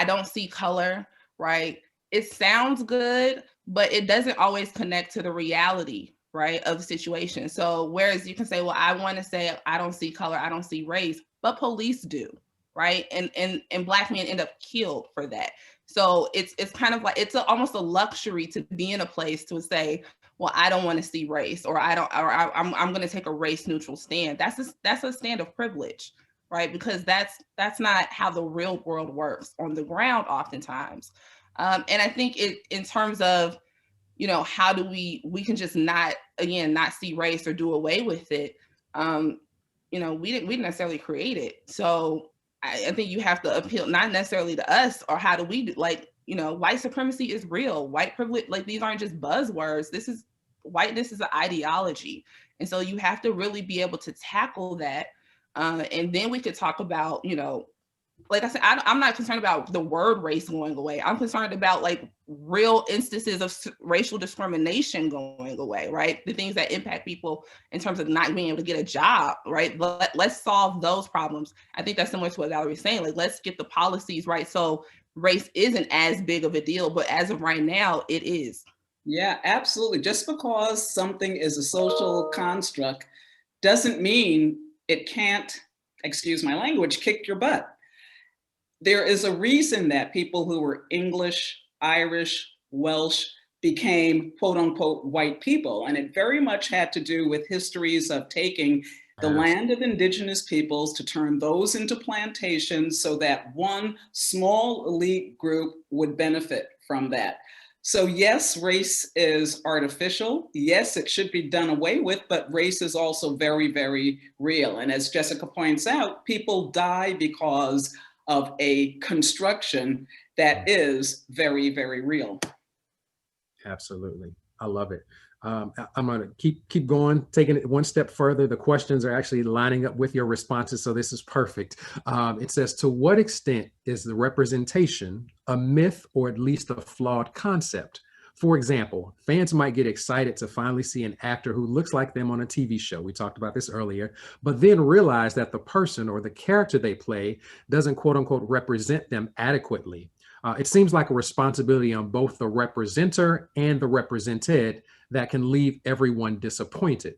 don't see color, right? It sounds good, but it doesn't always connect to the reality, right, of the situation. So whereas you can say, well, I want to say I don't see color, I don't see race, but police do, right? And Black men end up killed for that. So it's kind of like, it's almost a luxury to be in a place to say, well, I don't want to see race, or I'm going to take a race neutral stand. That's a stand of privilege, right? Because that's not how the real world works on the ground oftentimes. And I think in terms of, how do we can just not see race or do away with it. We didn't necessarily create it. So I think you have to appeal not necessarily to us, or how do we do, white supremacy is real. White privilege, these aren't just buzzwords. Whiteness is an ideology. And so you have to really be able to tackle that. And then we could talk about, like I said, I'm not concerned about the word race going away. I'm concerned about real instances of racial discrimination going away, right? The things that impact people in terms of not being able to get a job, right? Let's solve those problems. I think that's similar to what Valerie was saying. Let's get the policies right, so race isn't as big of a deal, but as of right now, it is. Yeah, absolutely. Just because something is a social construct doesn't mean it can't, excuse my language, kick your butt. There is a reason that people who were English, Irish, Welsh became quote unquote white people. And it very much had to do with histories of taking the land of indigenous peoples to turn those into plantations so that one small elite group would benefit from that. So yes, race is artificial. Yes, it should be done away with, but race is also very, very real. And as Jessica points out, people die because of a construction that is very, very real. Absolutely. I love it. I'm going to keep going, taking it one step further. The questions are actually lining up with your responses, so this is perfect. It says, to what extent is the representation a myth or at least a flawed concept? For example, fans might get excited to finally see an actor who looks like them on a TV show. We talked about this earlier, but then realize that the person or the character they play doesn't quote unquote represent them adequately. It seems like a responsibility on both the representer and the represented that can leave everyone disappointed.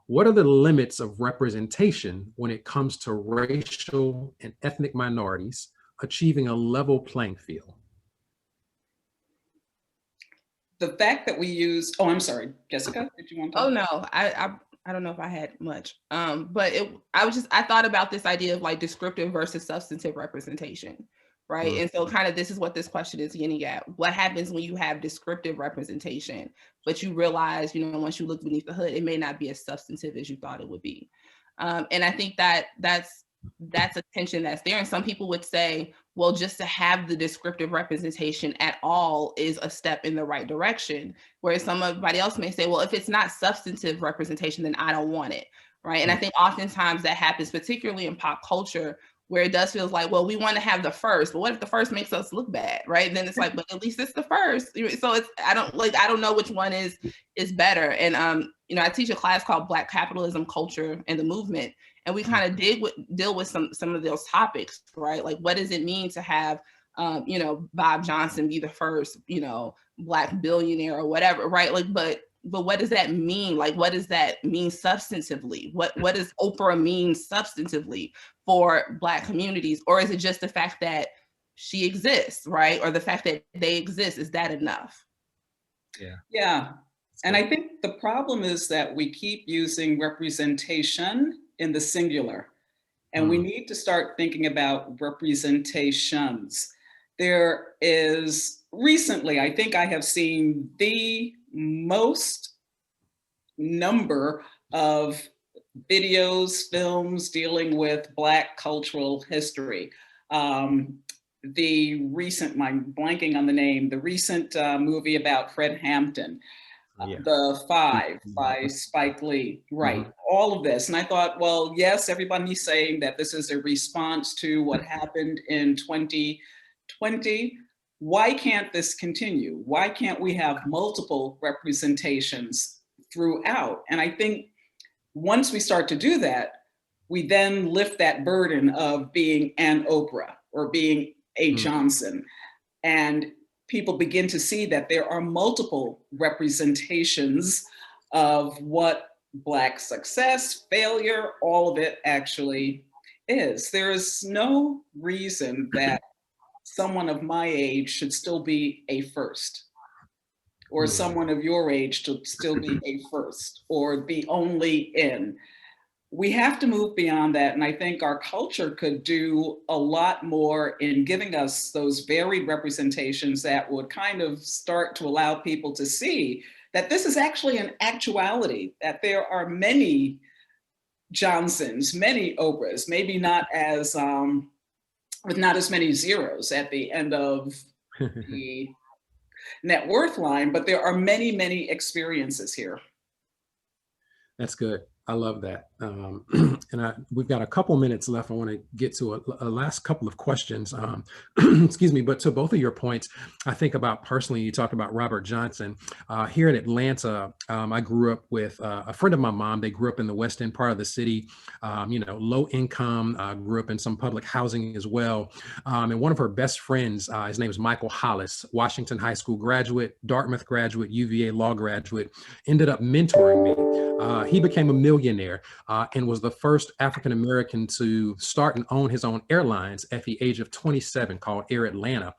What are the limits of representation when it comes to racial and ethnic minorities achieving a level playing field? The fact that we use, oh, I'm sorry, Jessica, did you want to? Oh no, I don't know if I had much, but I thought about this idea of like descriptive versus substantive representation, right? And so kind of this is what this question is getting at. What happens when you have descriptive representation, but you realize, once you look beneath the hood, it may not be as substantive as you thought it would be. And I think that's a tension that's there. And some people would say, well, just to have the descriptive representation at all is a step in the right direction. Whereas somebody else may say, well, if it's not substantive representation, then I don't want it, right? And I think oftentimes that happens, particularly in pop culture, where it does feel like, well, we want to have the first, but what if the first makes us look bad, right? And then it's like, but at least it's the first. So I don't know which one is better. And I teach a class called Black Capitalism, Culture, and the Movement. And we kind of deal with some of those topics, right? Like, what does it mean to have, Bob Johnson be the first, Black billionaire or whatever, right? Like, but what does that mean? Like, what does that mean substantively? What does Oprah mean substantively for Black communities? Or is it just the fact that she exists, right? Or the fact that they exist, is that enough? Yeah. And I think the problem is that we keep using representation in the singular, and we need to start thinking about representations. There is recently, I think I have seen the most number of videos, films dealing with Black cultural history. The recent, I'm blanking on the name, the recent movie about Fred Hampton. The Five by Spike Lee, right? All of this. And I thought, well, yes, everybody's saying that this is a response to what happened in 2020. Why can't this continue? Why can't we have multiple representations throughout? And I think once we start to do that, we then lift that burden of being an Oprah or being a Johnson. And people begin to see that there are multiple representations of what Black success, failure, all of it actually is. There is no reason that someone of my age should still be a first, or someone of your age should still be a first, or be only in. We have to move beyond that. And I think our culture could do a lot more in giving us those varied representations that would kind of start to allow people to see that this is actually an actuality, that there are many Johnsons, many Oprahs, maybe not as, with not as many zeros at the end of the net worth line, but there are many, many experiences here. That's good. I love that. We've got a couple minutes left. I want to get to a last couple of questions. Excuse me, but to both of your points, I think about personally, you talked about Robert Johnson. Here in Atlanta, I grew up with a friend of my mom. They grew up in the West End part of the city, low income, grew up in some public housing as well. And one of her best friends, his name is Michael Hollis, Washington High School graduate, Dartmouth graduate, UVA law graduate, ended up mentoring me. He became a millionaire and was the first African-American to start and own his own airlines at the age of 27, called Air Atlanta.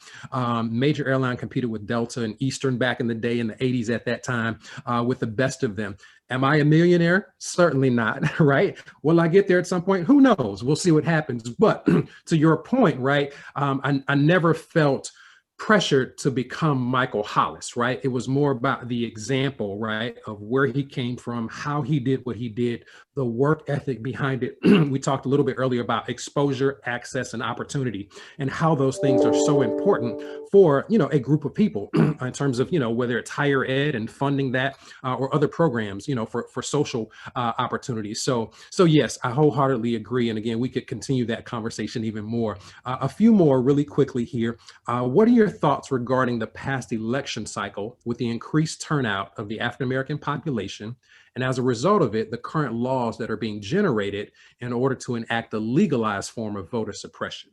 Major airline, competed with Delta and Eastern back in the day in the 80s at that time, with the best of them. Am I a millionaire? Certainly not, right? Will I get there at some point? Who knows? We'll see what happens. But to your point, right, I never felt pressured to become Michael Hollis, right? It was more about the example, right, of where he came from, how he did what he did, the work ethic behind it. We talked a little bit earlier about exposure, access, and opportunity, and how those things are so important for, a group of people in terms of, whether it's higher ed and funding that, or other programs, for social opportunities. So yes, I wholeheartedly agree. And again, we could continue that conversation even more. A few more really quickly here. What are your your thoughts regarding the past election cycle with the increased turnout of the African-American population, and as a result of it, the current laws that are being generated in order to enact a legalized form of voter suppression?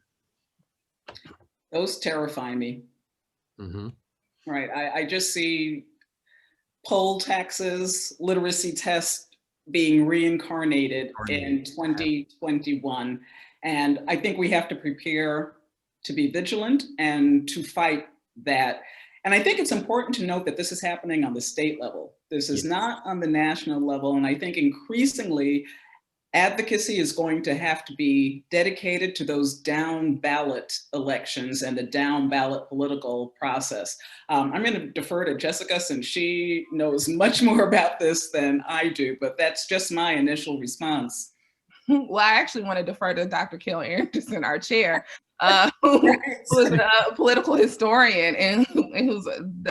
Those terrify me. Mm-hmm. Right. I just see poll taxes, literacy tests being reincarnated in 2021. And I think we have to prepare to be vigilant and to fight that. And I think it's important to note that this is happening on the state level. This is not on the national level. And I think increasingly advocacy is going to have to be dedicated to those down ballot elections and the down ballot political process. I'm going to defer to Jessica since she knows much more about this than I do, but that's just my initial response. Well, I actually want to defer to Dr. Kill Anderson, our chair, who is a political historian and who's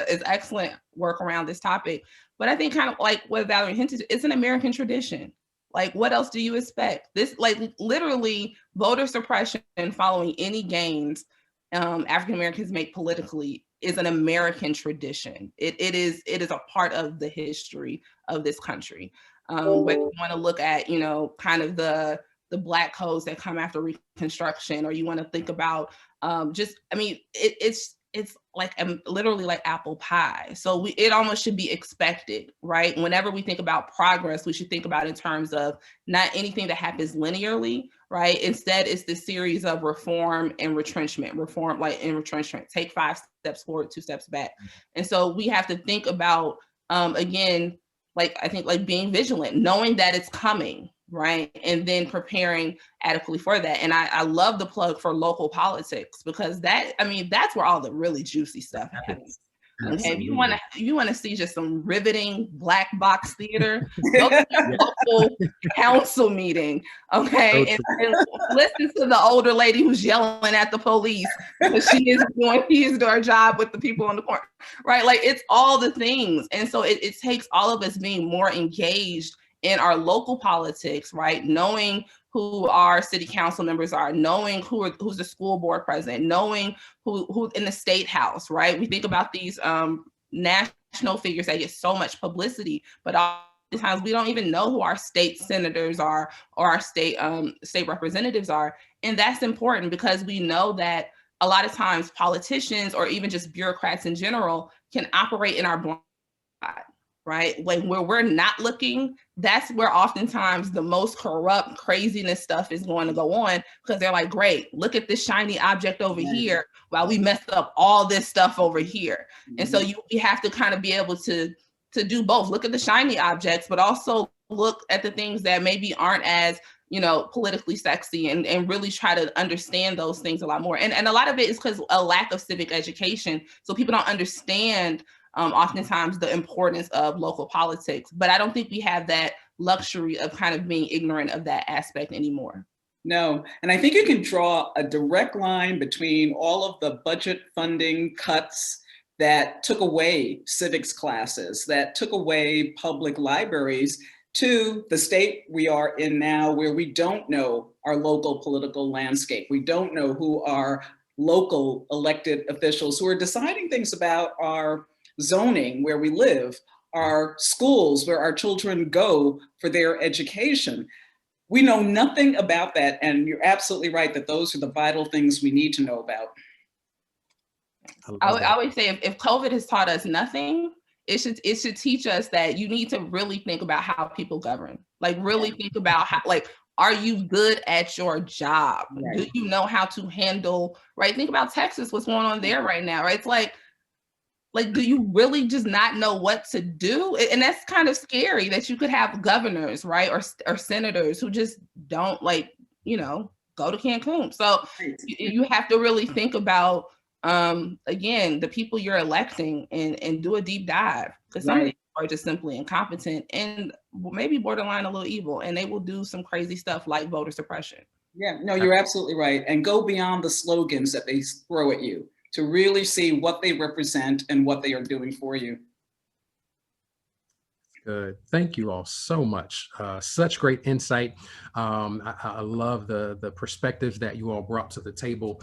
is excellent work around this topic. But I think kind of like what Valerie hinted, it's an American tradition. Like, what else do you expect? This, like, literally voter suppression following any gains African Americans make politically is an American tradition. It is a part of the history of this country. Whether you want to look at, you know, kind of the Black codes that come after Reconstruction, or you want to think about it's like literally like apple pie. So it almost should be expected, right? Whenever we think about progress, we should think about in terms of not anything that happens linearly, right? Instead, it's this series of reform and retrenchment, take 5 steps forward, 2 steps back. And so we have to think about, again, I think being vigilant, knowing that it's coming, right? And then preparing adequately for that. And I love the plug for local politics, because that's where all the really juicy stuff happens. Okay, if you want to see just some riveting black box theater, go to the local council meeting, okay, and listen to the older lady who's yelling at the police because she is doing her job with the people on the corner, right? Like, it's all the things, and so it takes all of us being more engaged in our local politics, right? Knowing who our city council members are, knowing who's the school board president, knowing who in the state house, right? We think about these national figures that get so much publicity, but oftentimes we don't even know who our state senators are or our state representatives are. And that's important, because we know that a lot of times politicians or even just bureaucrats in general can operate in our blind spot, right? Like, where we're not looking, that's where oftentimes the most corrupt craziness stuff is going to go on, because they're like, great, look at this shiny object over here while we messed up all this stuff over here. And so you have to kind of be able to do both, look at the shiny objects, but also look at the things that maybe aren't as, you know, politically sexy, and really try to understand those things a lot more. And a lot of it is because a lack of civic education. So people don't understand oftentimes the importance of local politics, but I don't think we have that luxury of kind of being ignorant of that aspect anymore. No, and I think you can draw a direct line between all of the budget funding cuts that took away civics classes, that took away public libraries, to the state we are in now, where we don't know our local political landscape. We don't know who our local elected officials who are deciding things about our zoning, where we live, our schools, where our children go for their education. We know nothing about that. And you're absolutely right that those are the vital things we need to know about. I always say, if COVID has taught us nothing, it should teach us that you need to really think about how people govern. Like, really think about how, like, are you good at your job? Right. Do you know how to handle, right? Think about Texas, what's going on there right now, right? It's like, do you really just not know what to do? And that's kind of scary, that you could have governors, right? Or senators who just don't, like, you know, go to Cancun. So you have to really think about, again, the people you're electing, and do a deep dive, because some of these are just simply incompetent and maybe borderline a little evil, and they will do some crazy stuff like voter suppression. Yeah, no, you're absolutely right. And go beyond the slogans that they throw at you, to really see what they represent and what they are doing for you. Good. Thank you all so much. Such great insight. I love the perspectives that you all brought to the table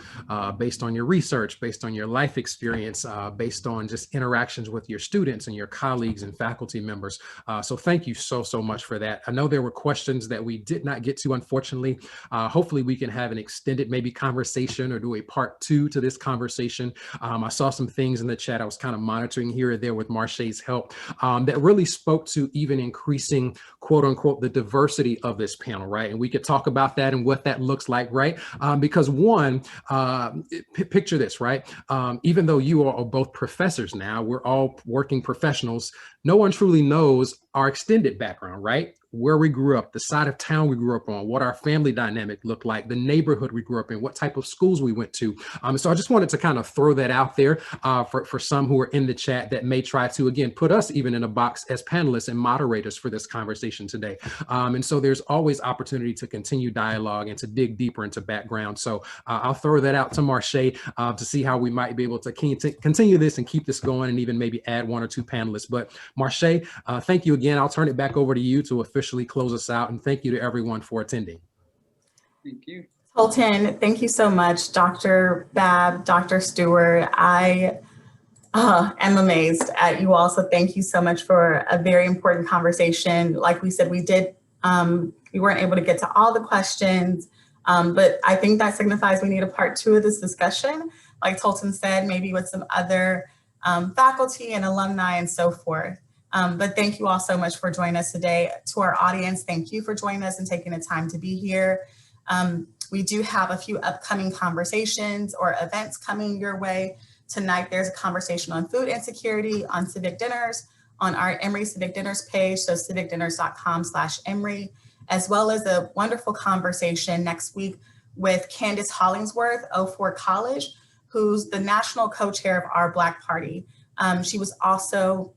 based on your research, based on your life experience, based on just interactions with your students and your colleagues and faculty members. So thank you so much for that. I know there were questions that we did not get to, unfortunately. Hopefully we can have an extended maybe conversation or do a part 2 to this conversation. I saw some things in the chat I was kind of monitoring here or there with Marche's help that really spoke to even increasing, quote unquote, the diversity of this panel, right? And we could talk about that and what that looks like, right? Because one, picture this, right? Even though you are both professors now, we're all working professionals, no one truly knows our extended background, right? Where we grew up, the side of town we grew up on, what our family dynamic looked like, the neighborhood we grew up in, what type of schools we went to. So I just wanted to kind of throw that out there for some who are in the chat that may try to, again, put us even in a box as panelists and moderators for this conversation today. And so there's always opportunity to continue dialogue and to dig deeper into background. So I'll throw that out to Marche to see how we might be able to continue this and keep this going and even maybe add 1 or 2 panelists. But Marche, thank you again. I'll turn it back over to you to officially close us out. And thank you to everyone for attending. Thank you. Tolton, thank you so much, Dr. Babb, Dr. Stewart. I am amazed at you all. So thank you so much for a very important conversation. Like we said, we weren't able to get to all the questions, but I think that signifies we need a part 2 of this discussion. Like Tolton said, maybe with some other faculty and alumni and so forth. But thank you all so much for joining us today. To our audience, thank you for joining us and taking the time to be here. We do have a few upcoming conversations or events coming your way. Tonight, there's a conversation on food insecurity on civic dinners on our Emory Civic Dinners page, so civicdinners.com/Emory, as well as a wonderful conversation next week with Candace Hollingsworth, 04 College, who's the national co-chair of our Black Party. She was also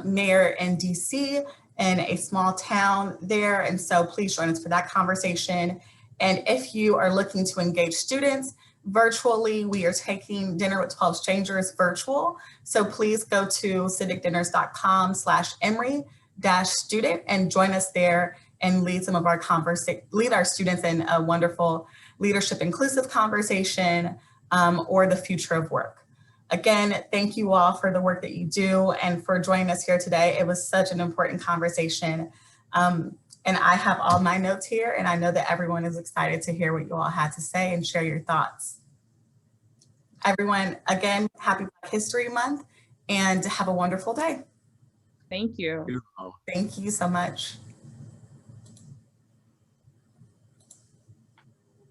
mayor in DC in a small town there. And so please join us for that conversation. And if you are looking to engage students virtually, we are taking Dinner with 12 Strangers virtual. So please go to civicdinners.com/Emory-student and join us there and lead some of our lead our students in a wonderful leadership inclusive conversation or the future of work. Again, thank you all for the work that you do and for joining us here today. It was such an important conversation. And I have all my notes here, and I know that everyone is excited to hear what you all had to say and share your thoughts. Everyone, again, happy Black History Month and have a wonderful day. Thank you. Thank you so much.